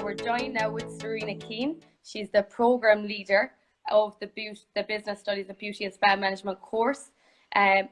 we're joined now with Serena Keane. She's the program leader of the Business Studies of Beauty and Spa Management course.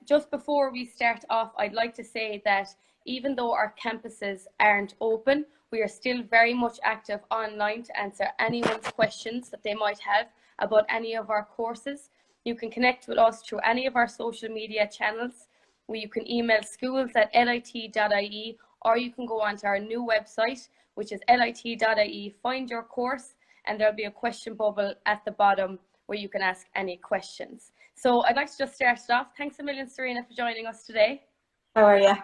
Just before we start off, I'd like to say that even though our campuses aren't open, we are still very much active online to answer anyone's questions that they might have about any of our courses. You can connect with us through any of our social media channels, where you can email schools@lit.ie, or you can go onto our new website, which is lit.ie, find your course, and there'll be a question bubble at the bottom where you can ask any questions. So I'd like to just start it off. Thanks a million, Serena, for joining us today. How are you?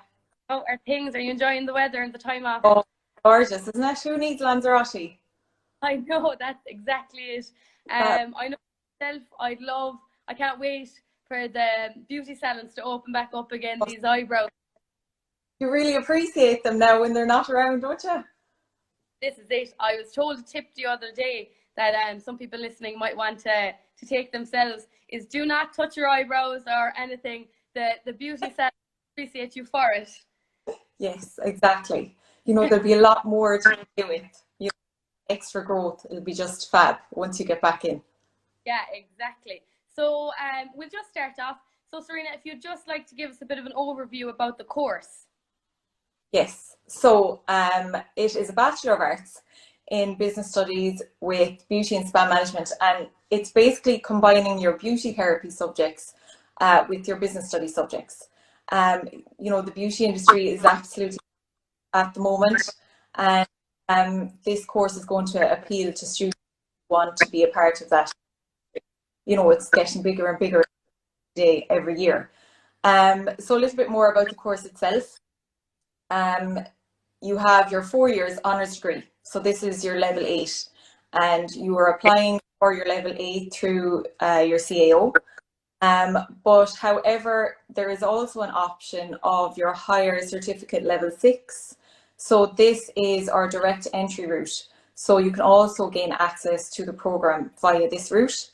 How are things? Are you enjoying the weather and the time off? Oh, gorgeous. Isn't that who needs Lanzarote? I know, that's exactly it. I know myself, I can't wait for the beauty salons to open back up again, these eyebrows. You really appreciate them now when they're not around, don't you? This is it. I was told a tip the other day that some people listening might want to take themselves, is do not touch your eyebrows or anything. The beauty salon appreciate you for it. Yes, exactly. You know, there'll be a lot more to do with. You know, extra growth. It'll be just fab once you get back in. Yeah, exactly. So we'll just start off. So Serena, if you'd just like to give us a bit of an overview about the course. Yes, so it is a Bachelor of Arts in Business Studies with Beauty and Spa Management, and it's basically combining your beauty therapy subjects with your business studies subjects. You know, the beauty industry is absolutely at the moment, and this course is going to appeal to students who want to be a part of that. You know, it's getting bigger and bigger every year. So a little bit more about the course itself. You have your 4 years honours degree. So this is your level 8, and you are applying for your level 8 through your CAO. But however, there is also an option of your higher certificate level 6. So this is our direct entry route. So you can also gain access to the program via this route.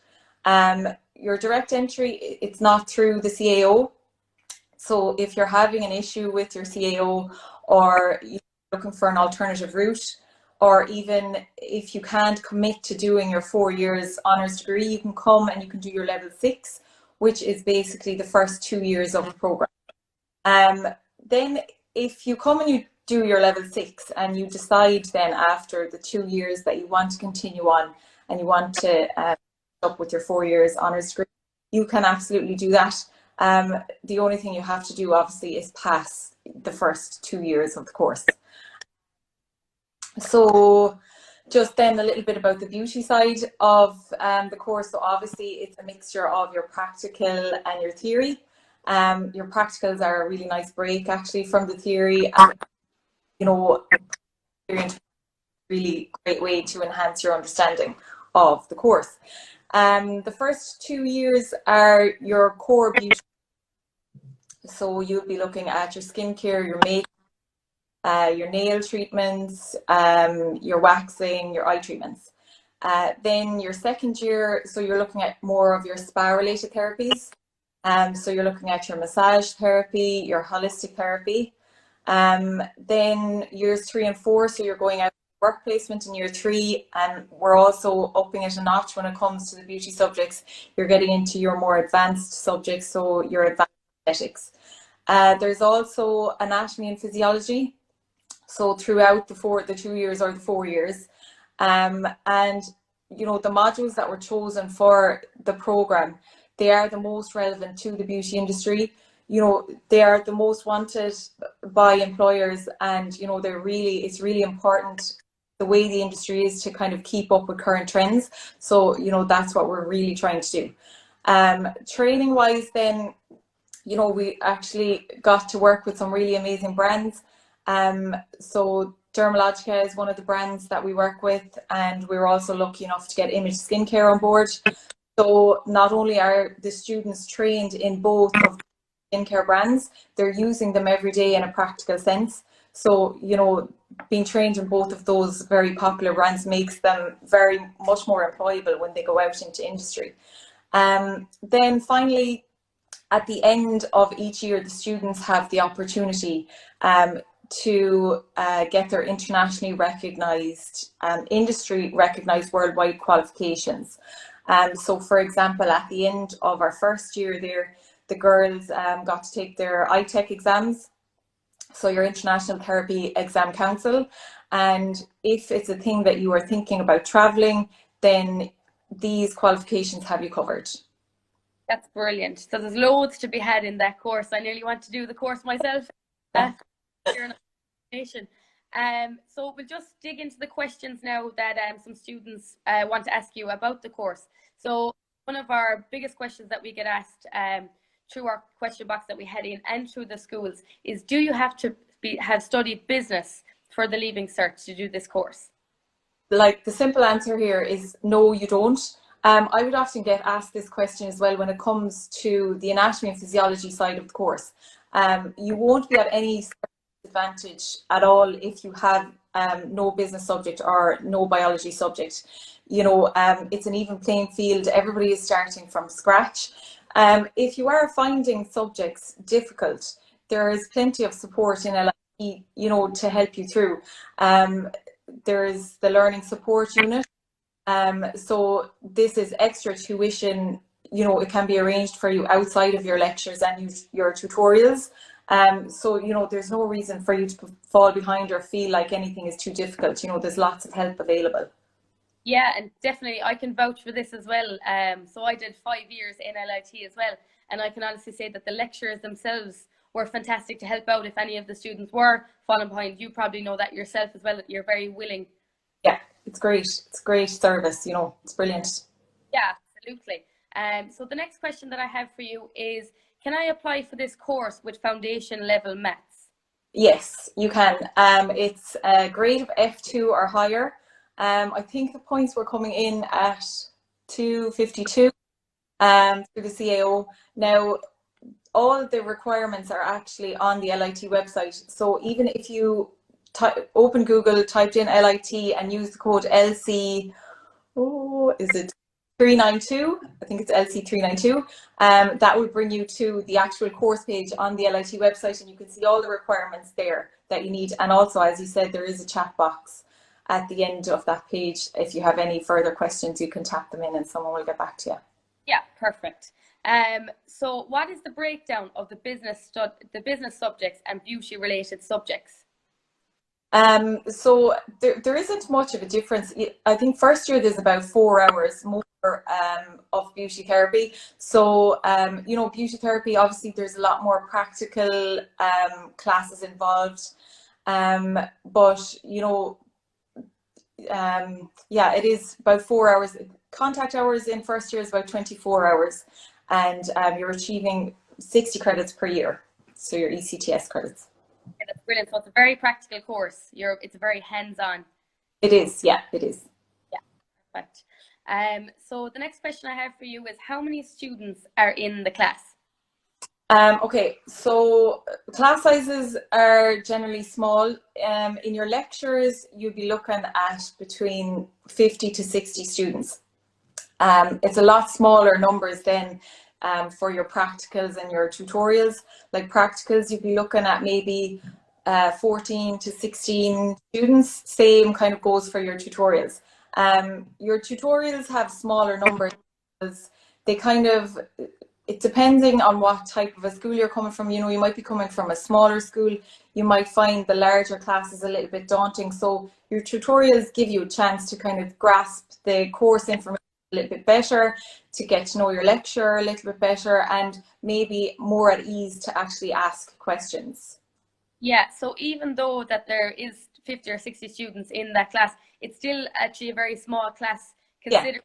Your direct entry, it's not through the CAO. So if you're having an issue with your CAO, or you're looking for an alternative route, or even if you can't commit to doing your 4 years honours degree, you can come and you can do your level 6, which is basically the first 2 years of the program. Then if you come and you do your level 6 and you decide then after the 2 years that you want to continue on and you want to up with your 4 years honours degree, you can absolutely do that. The only thing you have to do obviously is pass the first 2 years of the course. So just then a little bit about the beauty side of the course. So obviously it's a mixture of your practical and your theory. Your practicals are a really nice break actually from the theory, and you know, really great way to enhance your understanding of the course. The first 2 years are your core beauty. So you'll be looking at your skincare, your makeup, your nail treatments, your waxing, your eye treatments. Then your second year, so you're looking at more of your spa related therapies. So you're looking at your massage therapy, your holistic therapy. Then years 3 and 4, so you're going out work placement in year 3, and we're also upping it a notch when it comes to the beauty subjects. You're getting into your more advanced subjects, so your advanced aesthetics. There's also anatomy and physiology, so throughout the 2 years or the 4 years, and you know, the modules that were chosen for the program, they are the most relevant to the beauty industry. You know, they are the most wanted by employers, and you know, it's really important the way the industry is to kind of keep up with current trends. So you know, that's what we're really trying to do. Training wise then, you know, we actually got to work with some really amazing brands. So Dermalogica is one of the brands that we work with, and we were also lucky enough to get Image Skincare on board. So not only are the students trained in both of the skincare brands, they're using them every day in a practical sense. So, you know, being trained in both of those very popular brands makes them very much more employable when they go out into industry. Then finally, at the end of each year, the students have the opportunity to get their internationally recognized, industry recognized worldwide qualifications. So for example, at the end of our first year there, the girls got to take their ITEC exams, so your International Therapy Exam Council. And if it's a thing that you are thinking about traveling, then these qualifications have you covered. That's brilliant. So there's loads to be had in that course. I nearly want to do the course myself. Yeah. So we'll just dig into the questions now that some students want to ask you about the course. So one of our biggest questions that we get asked through our question box that we head in and through the schools is, do you have to have studied business for the Leaving Cert to do this course? Like, the simple answer here is no, you don't. I would often get asked this question as well when it comes to the anatomy and physiology side of the course. You won't be at any advantage at all if you have no business subject or no biology subject. You know, it's an even playing field. Everybody is starting from scratch. If you are finding subjects difficult, there is plenty of support in LIT, you know, to help you through. There's the Learning Support Unit. So this is extra tuition, you know, it can be arranged for you outside of your lectures and your tutorials. So, you know, there's no reason for you to fall behind or feel like anything is too difficult. You know, there's lots of help available. Yeah, and definitely I can vouch for this as well. So I did 5 years in LIT as well, and I can honestly say that the lecturers themselves were fantastic to help out if any of the students were falling behind. You probably know that yourself as well, that you're very willing. Yeah, it's great. It's great service, you know, it's brilliant. Yeah, absolutely. So the next question that I have for you is, can I apply for this course with foundation level maths? Yes, you can. It's a grade of F2 or higher. I think the points were coming in at 252 through the CAO. Now, all the requirements are actually on the LIT website. So even if you open Google, typed in LIT and use the code LC, is it 392? I think it's LC 392. That will bring you to the actual course page on the LIT website, and you can see all the requirements there that you need. And also, as you said, there is a chat box at the end of that page. If you have any further questions, you can tap them in and someone will get back to you. Yeah, perfect. So what is the breakdown of the business subjects and beauty related subjects? So there isn't much of a difference. I think first year there's about 4 hours more of beauty therapy. So, you know, beauty therapy, obviously there's a lot more practical classes involved. But, you know, yeah, it is about 4 hours. Contact hours in first year is about 24 hours. And you're achieving 60 credits per year. So your ECTS credits. Yeah, that's brilliant. So it's a very practical course. It's a very hands-on. It is, yeah, it is. Yeah, perfect. So the next question I have for you is, how many students are in the class? Okay, so class sizes are generally small. In your lectures, you'll be looking at between 50 to 60 students. It's a lot smaller numbers than for your practicals and your tutorials. Like practicals, you'd be looking at maybe 14 to 16 students. Same kind of goes for your tutorials. Your tutorials have smaller numbers because they kind of, it depending on what type of a school you're coming from. You know, you might be coming from a smaller school. You might find the larger classes a little bit daunting. So your tutorials give you a chance to kind of grasp the course information a little bit better, to get to know your lecturer a little bit better, and maybe more at ease to actually ask questions. Yeah, so even though that there is 50 or 60 students in that class, it's still actually a very small class considering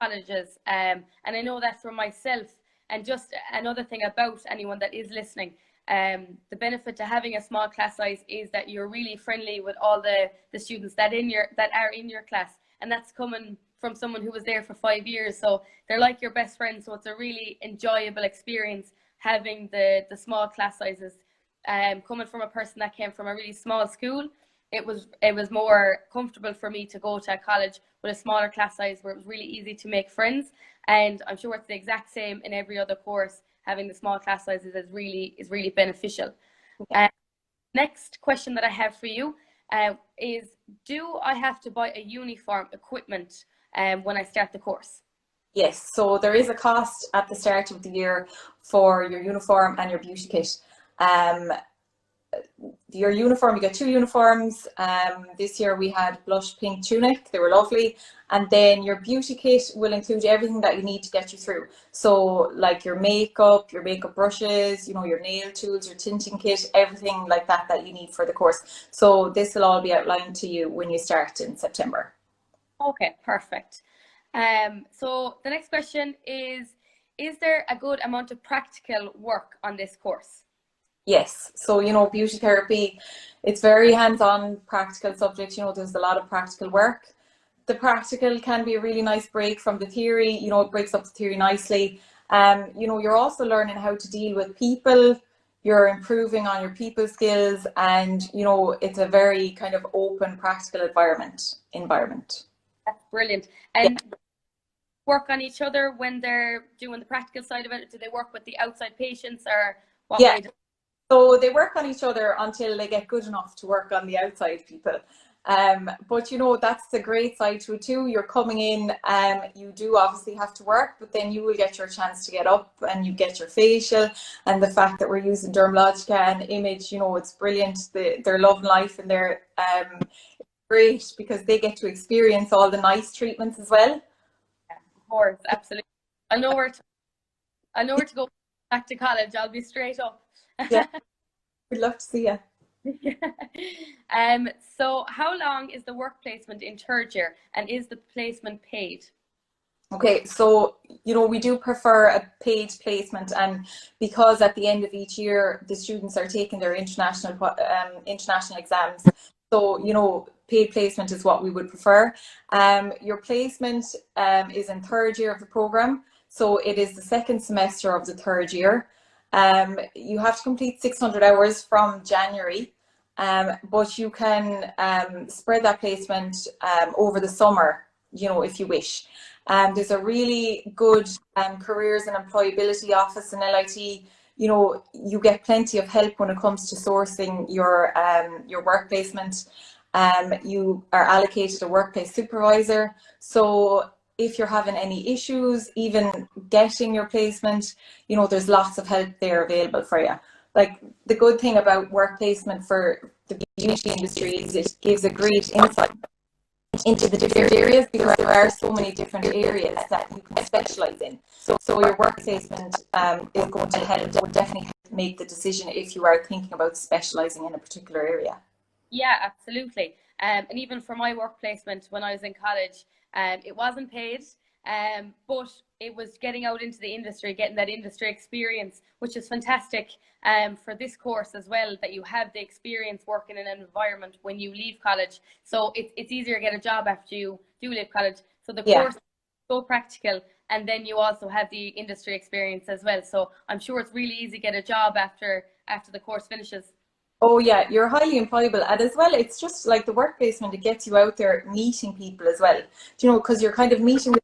colleges. And I know that for myself. And just another thing about anyone that is listening, the benefit to having a small class size is that you're really friendly with all the students that are in your class, and that's coming from someone who was there for 5 years. So they're like your best friends. So it's a really enjoyable experience having the small class sizes. Coming from a person that came from a really small school, it was more comfortable for me to go to a college with a smaller class size where it was really easy to make friends. And I'm sure it's the exact same in every other course. Having the small class sizes is really beneficial. Next question that I have for you is, do I have to buy a uniform equipment when I start the course? Yes, so there is a cost at the start of the year for your uniform and your beauty kit. Um, your uniform, you get two uniforms. This year we had blush pink tunic, they were lovely. And then your beauty kit will include everything that you need to get you through. So like your makeup brushes, your nail tools, your tinting kit, everything like that that you need for the course. So this will all be outlined to you when you start in September. Okay, perfect. So the next question is there a good amount of practical work on this course? Yes, so beauty therapy, it's very hands-on practical subject. There's a lot of practical work. The practical can be a really nice break from the theory. It breaks up the theory nicely. You're also learning how to deal with people. You're improving on your people skills, and it's a very kind of open, practical environment. That's brilliant. And work on each other when they're doing the practical side of it? Do they work with the outside patients, or what Yeah. way do So they work on each other until they get good enough to work on the outside people. But that's the great side to it too. You're coming in, you do obviously have to work, but then you will get your chance to get up and you get your facial. And the fact that we're using Dermalogica and Image, it's brilliant. They're loving life, and they're great because they get to experience all the nice treatments as well. Of course, absolutely. I know where to go back to college. I'll be straight up. Yeah, we'd love to see you. So how long is the work placement in third year, and is the placement paid? Okay, so we do prefer a paid placement, and because at the end of each year the students are taking their international exams, so paid placement is what we would prefer. Your placement is in third year of the program, so it is the second semester of the third year. You have to complete 600 hours from January, but you can spread that placement over the summer, if you wish. There's a really good careers and employability office in LIT. You get plenty of help when it comes to sourcing your work placement. You are allocated a workplace supervisor. So if you're having any issues, even getting your placement, there's lots of help there available for you. Like, the good thing about work placement for the beauty industry is it gives a great insight into the different areas, because there are so many different areas that you can specialize in. So your work placement is going to help, would definitely help make the decision if you are thinking about specializing in a particular area. Yeah, absolutely. And even for my work placement when I was in college, it wasn't paid, but it was getting out into the industry, getting that industry experience, which is fantastic for this course as well, that you have the experience working in an environment when you leave college. So it's easier to get a job after you do leave college. So the course is so practical, and then you also have the industry experience as well. So I'm sure it's really easy to get a job after the course finishes. Oh yeah, you're highly employable, and as well, it's just like the work placement, it gets you out there meeting people as well. Because you're kind of meeting with,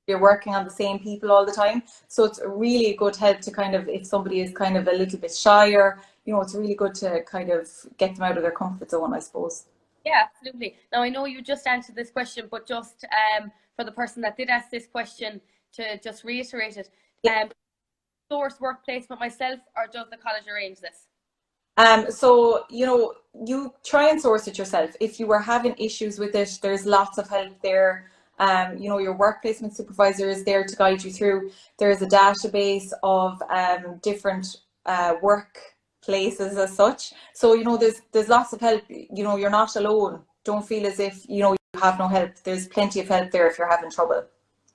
you're working on the same people all the time. So it's a really good help to kind of, if somebody is kind of a little bit shyer, it's really good to kind of get them out of their comfort zone, I suppose. Yeah, absolutely. Now, I know you just answered this question, but just for the person that did ask this question, to just reiterate it, source work placement myself, or does the college arrange this? So, you try and source it yourself. If you were having issues with it, there's lots of help there. Your work placement supervisor is there to guide you through. There's a database of different work places as such. So, there's lots of help. You're not alone. Don't feel as if, you have no help. There's plenty of help there if you're having trouble.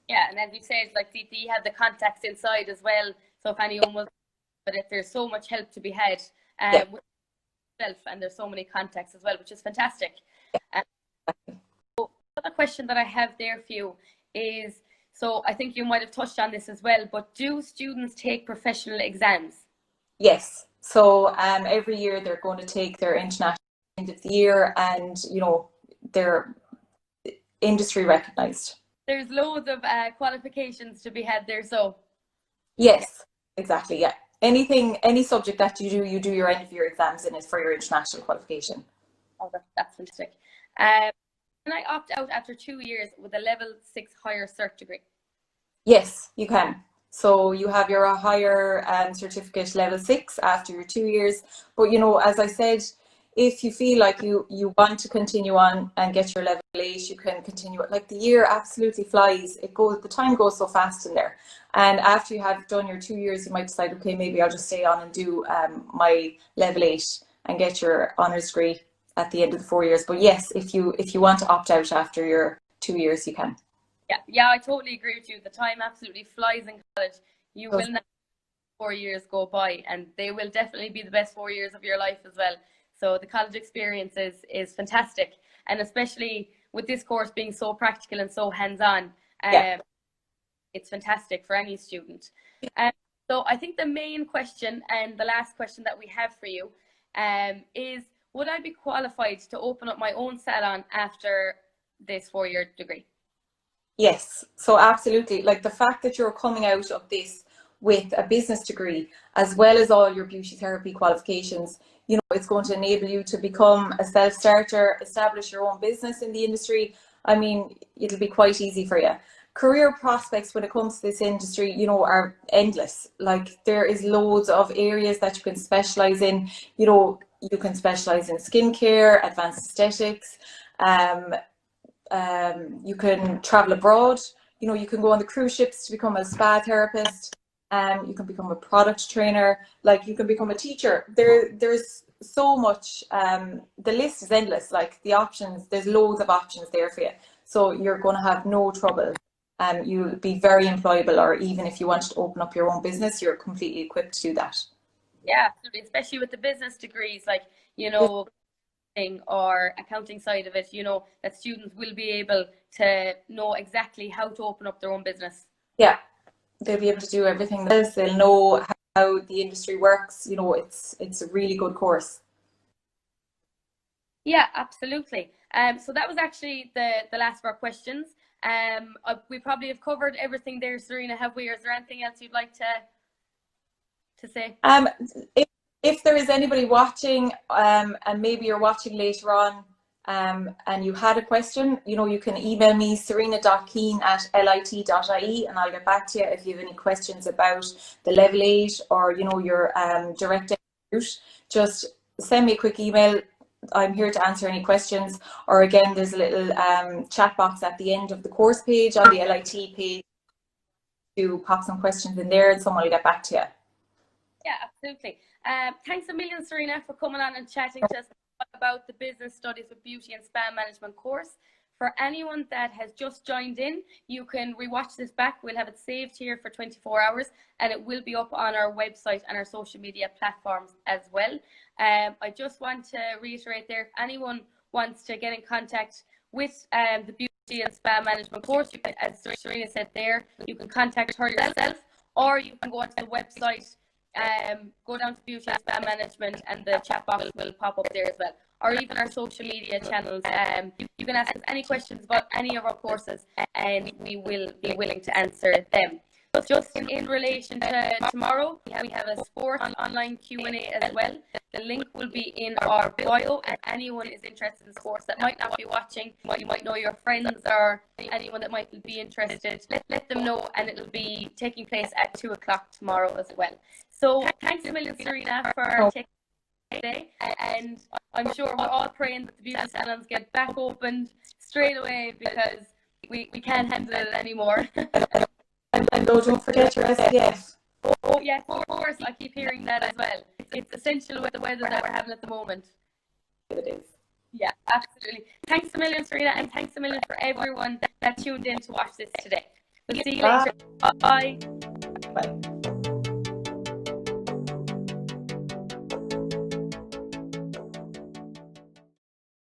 Yeah, and as you said, like you have the contacts inside as well. So if anyone was, but if there's so much help to be had with yourself, and there's so many contacts as well, which is fantastic. So another question that I have there for you is, so I think you might have touched on this as well, but do students take professional exams? Yes. So every year they're going to take their international end of the year, and they're industry recognized. There's loads of qualifications to be had there, so. Yes, exactly. Yeah. any subject that you do your end of year exams in it for your international qualification. Oh, that's fantastic. Can I opt out after 2 years with a level 6 higher cert degree? Yes, you can. So you have your higher certificate level 6 after your 2 years. But you know, as I said, if you feel like you want to continue on and get your level 8, you can continue it. Like, the year absolutely flies. The time goes so fast in there. And after you have done your 2 years, you might decide, okay, maybe I'll just stay on and do my level 8 and get your honours degree at the end of the 4 years. But yes, if you want to opt out after your 2 years, you can. Yeah, I totally agree with you. The time absolutely flies in college. You will not 4 years go by, and they will definitely be the best 4 years of your life as well. So the college experience is fantastic, and especially with this course being so practical and so hands-on, it's fantastic for any student. So I think the main question and the last question that we have for you is, would I be qualified to open up my own salon after this 4-year degree? Yes, so absolutely. Like, the fact that you're coming out of this with a business degree, as well as all your beauty therapy qualifications, you know, it's going to enable you to become a self-starter, establish your own business in the industry. I mean, it'll be quite easy for you. Career prospects when it comes to this industry, you know, are endless. Like, there is loads of areas that you can specialize in. You know, you can specialize in skincare, advanced aesthetics, you can travel abroad, you know, you can go on the cruise ships to become a spa therapist, you can become a product trainer, like, you can become a teacher. There's so much, the list is endless. Like, the options, there's loads of options there for you. So you're going to have no trouble. You'll be very employable, or even if you wanted to open up your own business, you're completely equipped to do that. Yeah, absolutely. Especially with the business degrees, like, you know, or accounting side of it, you know, that students will be able to know exactly how to open up their own business. Yeah, they'll be able to do everything else. They'll know how the industry works. You know, it's a really good course. Yeah, absolutely. So that was actually the last of our questions. We probably have covered everything there, Serena, have we? Or is there anything else you'd like to say? If there is anybody watching, and maybe you're watching later on, and you had a question, you know, you can email me, serena.keen@lit.ie, and I'll get back to you if you have any questions about the level 8 or, you know, your direct route. Just send me a quick email. I'm here to answer any questions. Or again, there's a little chat box at the end of the course page on the LIT page to pop some questions in there, and someone will get back to you. Yeah, absolutely. Thanks a million, Serena, for coming on and chatting to us about the Business Studies with Beauty and Spa Management course. For anyone that has just joined in, you can rewatch this back. We'll have it saved here for 24 hours, and it will be up on our website and our social media platforms as well. I just want to reiterate there, if anyone wants to get in contact with the Beauty and Spa Management course, you can, as Serena said there, you can contact her yourself, or you can go onto the website, go down to Beauty and Spa Management, and the chat box will pop up there as well, or even our social media channels. You can ask us any questions about any of our courses, and we will be willing to answer them. But just in relation to tomorrow, we have a sport online Q&A as well. The link will be in our bio, and anyone is interested in sports that might not be watching, you might know your friends or anyone that might be interested, let them know, and it'll be taking place at 2 o'clock tomorrow as well. So thanks a million, Serena, for taking today, and I'm sure we're all praying that the beauty salons get back opened straight away, because we can't handle it anymore. And don't forget your SPF. Oh yes, of course, I keep hearing that as well. It's essential with the weather that we're having at the moment. It is. Yeah, absolutely. Thanks a million, Serena, and thanks a million for everyone that tuned in to watch this today. We'll see you later. Bye. Bye.